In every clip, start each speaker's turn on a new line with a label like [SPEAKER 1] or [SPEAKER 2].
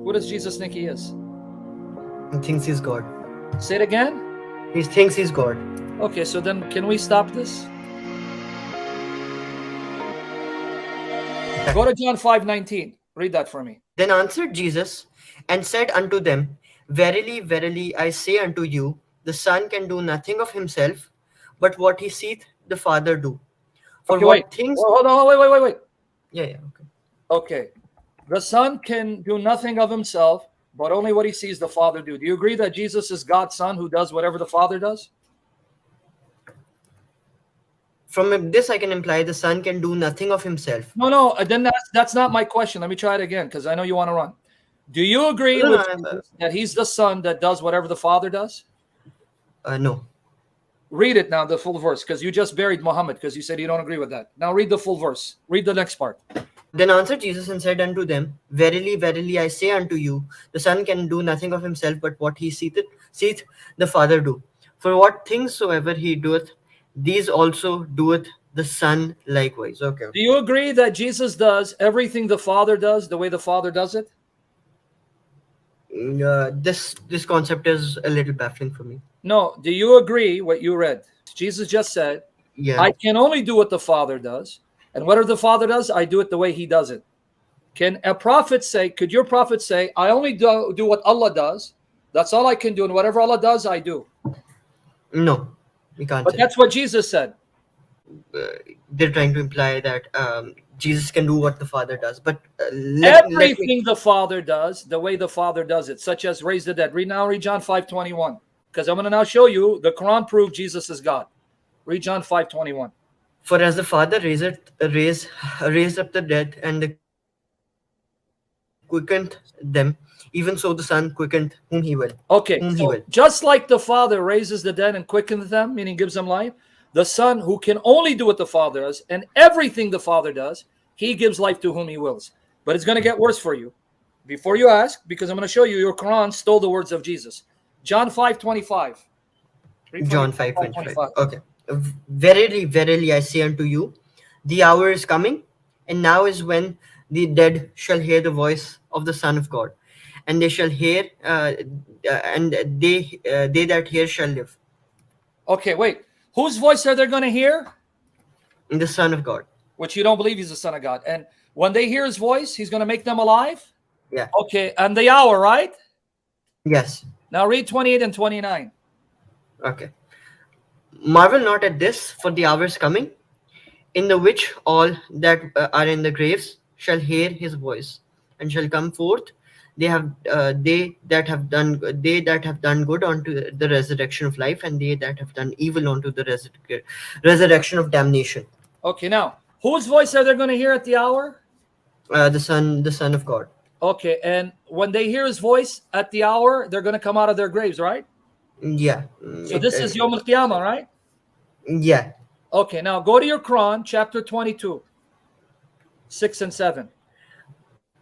[SPEAKER 1] Who does Jesus think he is?
[SPEAKER 2] He thinks he's God.
[SPEAKER 1] Say it again.
[SPEAKER 2] He thinks he's God.
[SPEAKER 1] Okay, so then can we stop this? Go to John 5:19. Read that for me.
[SPEAKER 2] Then answered Jesus and said unto them, Verily, verily, I say unto you, the Son can do nothing of himself, but what he seeth the Father do. For
[SPEAKER 1] Okay, wait.
[SPEAKER 2] what things...
[SPEAKER 1] Hold on, wait.
[SPEAKER 2] Yeah, okay.
[SPEAKER 1] Okay. The Son can do nothing of himself, but only what he sees the Father do. Do you agree that Jesus is God's Son who does whatever the Father does?
[SPEAKER 2] From this, I can imply the Son can do nothing of himself.
[SPEAKER 1] No, then that's not my question. Let me try it again, because I know you want to run. Do you agree
[SPEAKER 2] No,
[SPEAKER 1] with
[SPEAKER 2] no,
[SPEAKER 1] Jesus that he's the Son that does whatever the Father does?
[SPEAKER 2] no.
[SPEAKER 1] Read it now, the full verse, because you just buried Muhammad, because you said you don't agree with that. Now read the full verse. Read the next part.
[SPEAKER 2] Then answered Jesus and said unto them, Verily, verily, I say unto you, the Son can do nothing of himself, but what he seeth the Father do. For what things soever he doeth, these also doeth the Son likewise. Okay.
[SPEAKER 1] Do you agree that Jesus does everything the Father does the way the Father does it?
[SPEAKER 2] This concept is a little baffling for me.
[SPEAKER 1] No. Do you agree what you read? Jesus just said,
[SPEAKER 2] Yeah.
[SPEAKER 1] I can only do what the Father does, and whatever the Father does, I do it the way he does it. Can a prophet say, could your prophet say, I only do what Allah does, that's all I can do, and whatever Allah does, I do?
[SPEAKER 2] No, we can't
[SPEAKER 1] But
[SPEAKER 2] say.
[SPEAKER 1] that's what Jesus said.
[SPEAKER 2] They're trying to imply that Jesus can do what the Father does. But
[SPEAKER 1] Everything the Father does, the way the Father does it, such as raise the dead. Read John 5:21. Because I'm going to now show you the Quran proves Jesus is God. Read John 5:21.
[SPEAKER 2] For as the Father raised up the dead and quickened them, even so the Son quickened whom he will.
[SPEAKER 1] Okay, so just like the Father raises the dead and quickens them, meaning gives them life, the Son, who can only do what the Father does, and everything the Father does, he gives life to whom he wills. But it's going to get worse for you. Before you ask, because I'm going to show you your Quran stole the words of Jesus. John 5:25.
[SPEAKER 2] John 5:25. Okay. Verily, verily, I say unto you, the hour is coming, and now is when the dead shall hear the voice of the Son of God, and they shall hear, and they that hear shall live.
[SPEAKER 1] Okay, wait. Whose voice are they going to hear?
[SPEAKER 2] The Son of God.
[SPEAKER 1] Which you don't believe he's the Son of God. And when they hear his voice, he's going to make them alive?
[SPEAKER 2] Yeah.
[SPEAKER 1] Okay, and the hour, right?
[SPEAKER 2] Yes.
[SPEAKER 1] Now read 28 and 29.
[SPEAKER 2] Okay. Marvel not at this, for the hour is coming, in the which all that are in the graves shall hear his voice, and shall come forth. They that have done good unto the resurrection of life, and they that have done evil unto the resurrection of damnation.
[SPEAKER 1] Okay, now whose voice are they going to hear at the hour?
[SPEAKER 2] The Son of God.
[SPEAKER 1] Okay, and when they hear his voice at the hour, they're going to come out of their graves, right?
[SPEAKER 2] Yeah.
[SPEAKER 1] So this is Yom al-Qiyamah, right?
[SPEAKER 2] Yeah.
[SPEAKER 1] Okay, now go to your Quran, chapter 22, 6 and 7.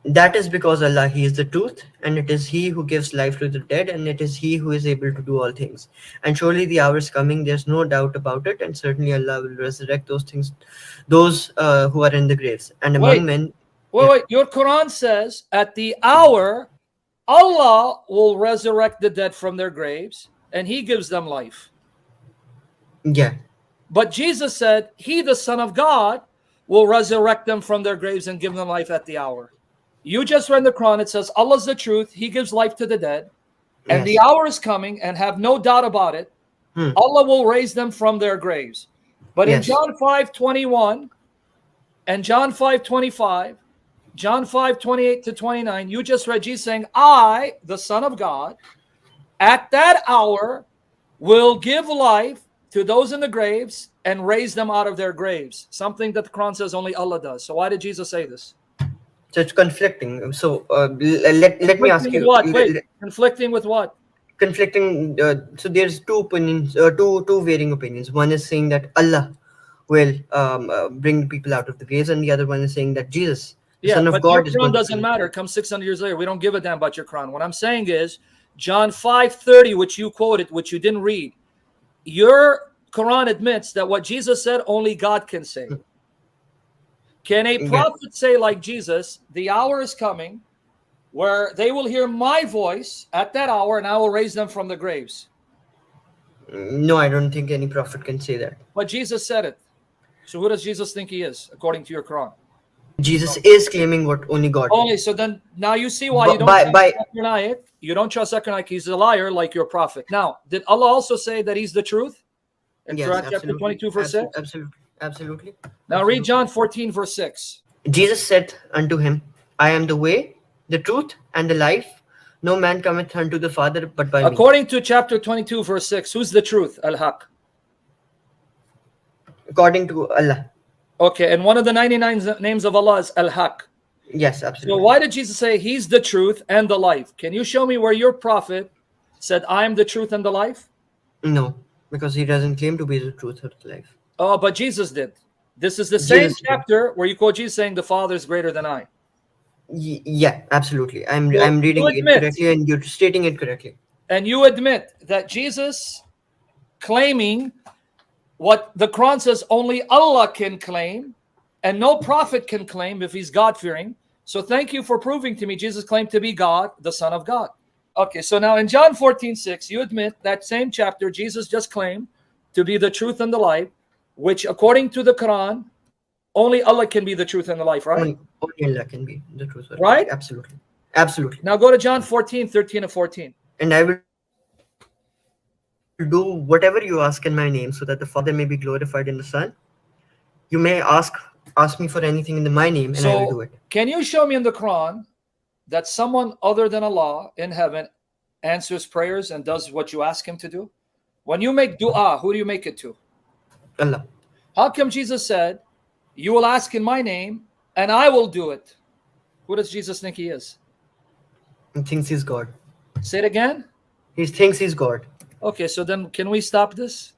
[SPEAKER 2] That is because Allah, He is the truth, and it is He who gives life to the dead, and it is He who is able to do all things. And surely the hour is coming, there's no doubt about it, and certainly Allah will resurrect those who are in the graves. And among men...
[SPEAKER 1] Wait, your Quran says, at the hour, Allah will resurrect the dead from their graves, and He gives them life.
[SPEAKER 2] Yeah.
[SPEAKER 1] But Jesus said, He, the Son of God, will resurrect them from their graves and give them life at the hour. You just read the Quran. It says Allah is the truth. He gives life to the dead. And the hour is coming, and have no doubt about it. Allah will raise them from their graves. But in John 5:21 and John 5:25, John 5:28 to 29, you just read Jesus saying, I, the Son of God, at that hour will give life to those in the graves and raise them out of their graves. Something that the Quran says only Allah does. So why did Jesus say this?
[SPEAKER 2] So it's conflicting. So let me ask you.
[SPEAKER 1] What? Wait, conflicting with what?
[SPEAKER 2] Conflicting. So there's two opinions, two varying opinions. One is saying that Allah will bring people out of the graves, and the other one is saying that Jesus, the Son of God,
[SPEAKER 1] your Quran doesn't matter. It comes 600 years later. We don't give a damn about your Quran. What I'm saying is John 5:30, which you quoted, which you didn't read. Your Quran admits that what Jesus said, only God can say. Can a prophet say like Jesus, the hour is coming where they will hear my voice at that hour and I will raise them from the graves.
[SPEAKER 2] No, I don't think any prophet can say that.
[SPEAKER 1] But Jesus said it. So who does Jesus think he is, according to your Quran?
[SPEAKER 2] Jesus is claiming what only God can.
[SPEAKER 1] Okay, so then now you see why you don't
[SPEAKER 2] By
[SPEAKER 1] trust Zakir Naik. You don't trust Zakir Naik. He's a liar like your prophet. Now, did Allah also say that he's the truth? In
[SPEAKER 2] yes,
[SPEAKER 1] Quran chapter
[SPEAKER 2] absolutely,
[SPEAKER 1] 22, verse 6?
[SPEAKER 2] absolutely.
[SPEAKER 1] Now read John 14, verse 6.
[SPEAKER 2] Jesus said unto him, I am the way, the truth, and the life. No man cometh unto the Father but by me.
[SPEAKER 1] According to chapter 22, verse 6, who's the truth? Al-Haq.
[SPEAKER 2] According to Allah.
[SPEAKER 1] Okay, and one of the 99 names of Allah is Al-Haq.
[SPEAKER 2] Yes,
[SPEAKER 1] So
[SPEAKER 2] absolutely.
[SPEAKER 1] why did Jesus say he's the truth and the life? Can you show me where your prophet said, I am the truth and the life?
[SPEAKER 2] No, because he doesn't claim to be the truth or the life.
[SPEAKER 1] Oh, but Jesus did. This is the same
[SPEAKER 2] Jesus did.
[SPEAKER 1] chapter where you quote Jesus saying the Father is greater than I.
[SPEAKER 2] Yeah, absolutely. I'm
[SPEAKER 1] So
[SPEAKER 2] reading
[SPEAKER 1] you
[SPEAKER 2] it
[SPEAKER 1] admit-
[SPEAKER 2] correctly and you're stating it correctly.
[SPEAKER 1] And you admit that Jesus claiming what the Quran says only Allah can claim and no prophet can claim if he's God-fearing. So thank you for proving to me Jesus claimed to be God, the Son of God. Okay, so now in John 14:6, you admit that same chapter, Jesus just claimed to be the truth and the life, which according to the Quran, only Allah can be the truth and the life, right?
[SPEAKER 2] Only Allah can be the truth or the
[SPEAKER 1] Right?
[SPEAKER 2] life. Absolutely. Absolutely.
[SPEAKER 1] Now go to John 14:13 and 14.
[SPEAKER 2] And I will do whatever you ask in my name so that the Father may be glorified in the Son. You may ask me for anything in my name and I will do
[SPEAKER 1] So
[SPEAKER 2] it.
[SPEAKER 1] can you show me in the Quran that someone other than Allah in heaven answers prayers and does what you ask him to do? When you make dua, who do you make it to?
[SPEAKER 2] Allah.
[SPEAKER 1] How come Jesus said, you will ask in my name and I will do it? Who does Jesus think he is?
[SPEAKER 2] He thinks he's God.
[SPEAKER 1] Say it again.
[SPEAKER 2] He thinks he's God.
[SPEAKER 1] Okay, so then can we stop this?